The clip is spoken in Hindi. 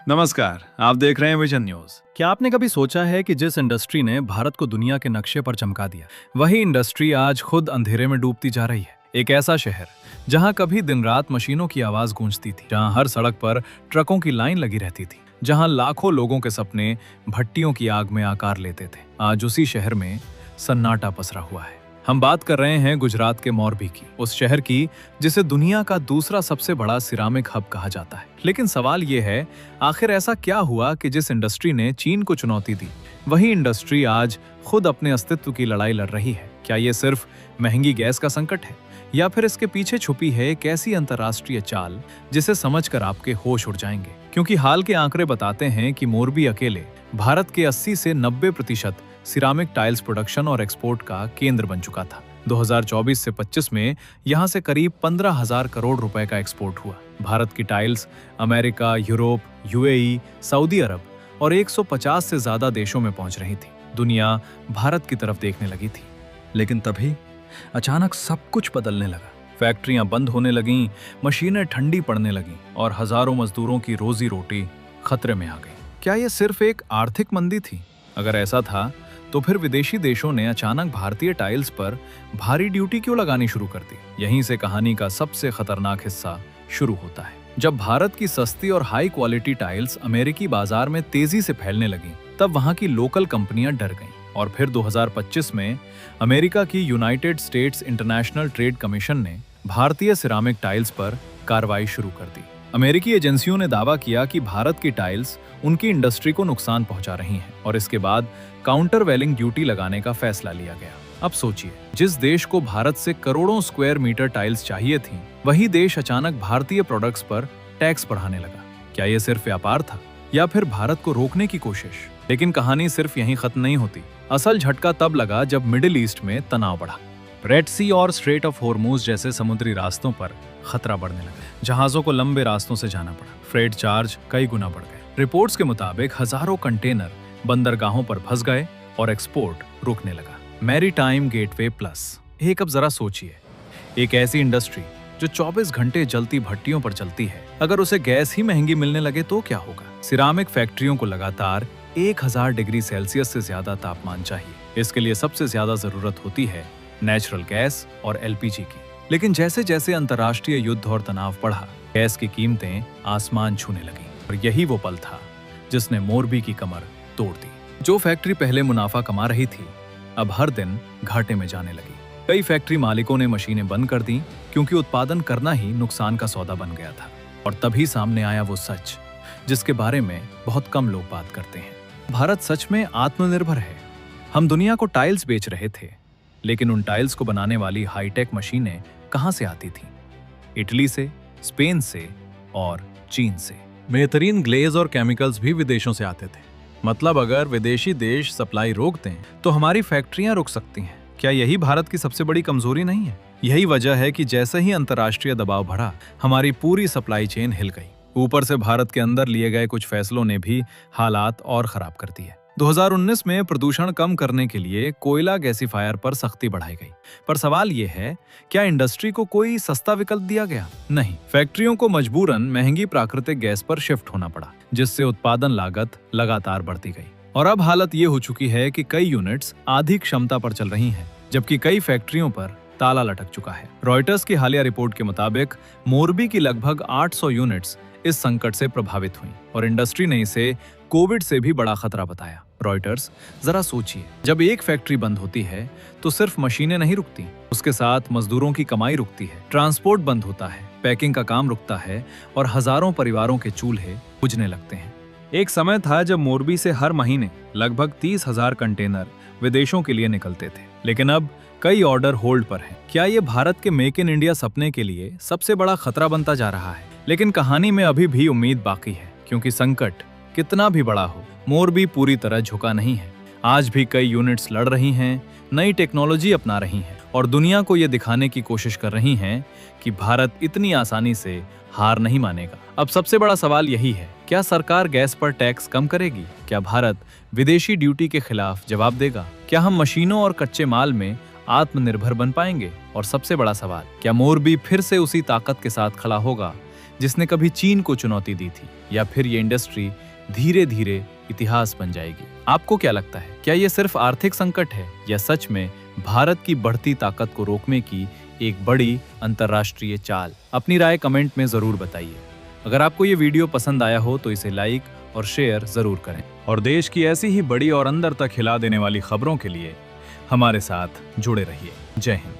नमस्कार, आप देख रहे हैं विजन न्यूज। क्या आपने कभी सोचा है कि जिस इंडस्ट्री ने भारत को दुनिया के नक्शे पर चमका दिया, वही इंडस्ट्री आज खुद अंधेरे में डूबती जा रही है। एक ऐसा शहर जहां कभी दिन रात मशीनों की आवाज गूंजती थी, जहां हर सड़क पर ट्रकों की लाइन लगी रहती थी, जहां लाखों लोगों के सपने भट्टियों की आग में आकार लेते थे, आज उसी शहर में सन्नाटा पसरा हुआ है। हम बात कर रहे हैं गुजरात के मोरबी की, उस शहर की जिसे दुनिया का दूसरा सबसे बड़ा सिरामिक हब कहा जाता है। लेकिन सवाल ये है, आखिर ऐसा क्या हुआ कि जिस इंडस्ट्री ने चीन को चुनौती दी, वही इंडस्ट्री आज खुद अपने अस्तित्व की लड़ाई लड़ रही है? क्या ये सिर्फ महंगी गैस का संकट है, या फिर इसके पीछे छुपी है एक ऐसी अंतर्राष्ट्रीय चाल जिसे समझकर आपके होश उड़ जाएंगे? क्योंकि हाल के आंकड़े बताते हैं कि मोरबी अकेले भारत के 80 से 90% सिरामिक टाइल्स प्रोडक्शन और एक्सपोर्ट का केंद्र बन चुका था। 2024 से 25 में यहां से करीब 15,000 करोड़ रुपए का एक्सपोर्ट हुआ। भारत की tiles America, Europe, UAE, Saudi Arab और 150 से ज्यादा देशों में पहुंच रही थी। दुनिया भारत की तरफ देखने लगी थी। लेकिन तभी अचानक सब कुछ बदलने लगा। फैक्ट्रियां बंद होने लगीं, मशीनें ठंडी पड़ने लगीं और हजारों मजदूरों की रोजी रोटी खतरे में आ गई। क्या यह सिर्फ एक आर्थिक मंदी थी? अगर ऐसा था तो फिर विदेशी देशों ने अचानक भारतीय टाइल्स पर भारी ड्यूटी क्यों लगानी शुरू कर दी? यहीं से कहानी का सबसे खतरनाक हिस्सा शुरू होता है। जब भारत की सस्ती और हाई क्वालिटी टाइल्स अमेरिकी बाजार में तेजी से फैलने लगी, तब वहां की लोकल कंपनियां डर गईं और फिर 2025 में अमेरिका की United states international trade commission ने भारतीय सिरामिक टाइल्स पर कार्रवाई शुरू कर दी। अमेरिकी एजेंसियों ने दावा किया कि भारत की टाइल्स उनकी इंडस्ट्री को नुकसान पहुंचा रही हैं और इसके बाद काउंटर वेलिंग ड्यूटी लगाने का फैसला लिया गया। अब सोचिए, जिस देश को भारत से करोड़ों स्क्वायर मीटर टाइल्स चाहिए थी, वही देश अचानक भारतीय प्रोडक्ट्स पर टैक्स बढ़ाने लगा। क्या यह सिर्फ व्यापार था या फिर भारत को रोकने की कोशिश? लेकिन कहानी सिर्फ यहीं खत्म नहीं होती। असल झटका तब लगा जब मिडिल ईस्ट में तनाव बढ़ा। रेड सी और स्ट्रेट ऑफ हॉर्मूज जैसे समुद्री रास्तों पर खतरा बढ़ने लगा। जहाजों को लंबे रास्तों से जाना पड़ा। फ्रेट चार्ज कई गुना बढ़ गए। रिपोर्ट्स के मुताबिक हजारों कंटेनर बंदरगाहों पर फंस गए और एक्सपोर्ट रुकने लगा। Maritime gateway plus. एक अब जरा सोचिए, एक ऐसी इंडस्ट्री जो 24 घंटे जलती भट्टियों पर चलती है, अगर उसे गैस ही महंगी मिलने लगे तो क्या होगा? सिरामिक फैक्ट्रियों को लगातार 1000 डिग्री सेल्सियस से ज्यादा तापमान चाहिए। इसके लिए सबसे ज्यादा जरूरत होती है नेचुरल गैस और एलपीजी की। लेकिन जैसे जैसे अंतर्राष्ट्रीय युद्ध और तनाव बढ़ा, गैस की कीमतें आसमान छूने लगी और यही वो पल था जिसने मोरबी की कमर तोड़ दी। जो फैक्ट्री पहले मुनाफा कमा रही थी, अब हर दिन घाटे में जाने लगी। कई फैक्ट्री मालिकों ने मशीनें बंद कर दी क्योंकि उत्पादन करना ही नुकसान का सौदा बन गया था। और तभी सामने आया वो सच जिसके बारे में बहुत कम लोग बात करते हैं। भारत सच में आत्मनिर्भर है। हम दुनिया को टाइल्स बेच रहे थे, लेकिन उन टाइल्स को बनाने वाली हाईटेक मशीनें कहां से आती थीं? इटली से, स्पेन से और चीन से। बेहतरीन ग्लेज और केमिकल्स भी विदेशों से आते थे। मतलब अगर विदेशी देश सप्लाई रोक दें तो हमारी फैक्ट्रियां रुक सकती हैं। क्या यही भारत की सबसे बड़ी कमजोरी नहीं है? यही वजह है कि जैसे ही अंतर्राष्ट्रीय दबाव बढ़ा, हमारी पूरी सप्लाई चेन हिल गई। ऊपर से भारत के अंदर लिए गए कुछ फैसलों ने भी हालात और खराब कर दिए। 2019 में प्रदूषण कम करने के लिए कोयला गैसीफायर पर सख्ती बढ़ाई गई। पर सवाल यह है, क्या इंडस्ट्री को कोई सस्ता विकल्प दिया गया? नहीं। फैक्ट्रियों को मजबूरन महंगी प्राकृतिक गैस पर शिफ्ट होना पड़ा, जिससे उत्पादन लागत लगातार बढ़ती गई। और अब हालत ये हो चुकी है कि कई यूनिट्स आधी क्षमता पर चल रही हैं, जबकि कई फैक्ट्रियों पर ताला लटक चुका है। रॉयटर्स की हालिया रिपोर्ट के मुताबिक मोरबी की लगभग 800 यूनिट्स इस संकट से प्रभावित हुई और इंडस्ट्री ने इसे कोविड से भी बड़ा खतरा बताया। रॉयटर्स, जरा सोचिए, जब एक फैक्ट्री बंद होती है तो सिर्फ मशीनें नहीं रुकती, उसके साथ मजदूरों की कमाई रुकती है, ट्रांसपोर्ट बंद होता है, पैकिंग का काम रुकता है और हजारों परिवारों के चूल्हे बुझने लगते हैं। एक समय था जब मोरबी से हर महीने लगभग 30,000 कंटेनर विदेशों के लिए निकलते थे, लेकिन अब कई ऑर्डर होल्ड पर हैं। क्या ये भारत के मेक इन इंडिया सपने के लिए सबसे बड़ा खतरा बनता जा रहा है? लेकिन कहानी में अभी भी उम्मीद बाकी है, क्योंकि संकट कितना भी बड़ा हो, मोरबी पूरी तरह झुका नहीं है। आज भी कई यूनिट्स लड़ रही हैं, नई टेक्नोलॉजी अपना रही हैं और दुनिया को ये दिखाने की कोशिश कर रही हैं कि भारत इतनी आसानी से हार नहीं मानेगा। अब सबसे बड़ा सवाल यही है, क्या सरकार गैस पर टैक्स कम करेगी? क्या भारत विदेशी ड्यूटी के खिलाफ जवाब देगा? क्या हम मशीनों और कच्चे माल में आत्मनिर्भर बन पाएंगे? और सबसे बड़ा सवाल, क्या मोरबी फिर से उसी ताकत के साथ खड़ा होगा जिसने कभी चीन को चुनौती दी थी? या फिर ये इंडस्ट्री धीरे धीरे इतिहास बन जाएगी? आपको क्या लगता है, क्या ये सिर्फ आर्थिक संकट है या सच में भारत की बढ़ती ताकत को रोकने की एक बड़ी अंतर्राष्ट्रीय चाल? अपनी राय कमेंट में जरूर बताइए। अगर आपको ये वीडियो पसंद आया हो तो इसे लाइक और शेयर जरूर करें। और देश की ऐसी ही बड़ी और अंदर तक हिला देने वाली खबरों के लिए हमारे साथ जुड़े रहिए। जय हिंद।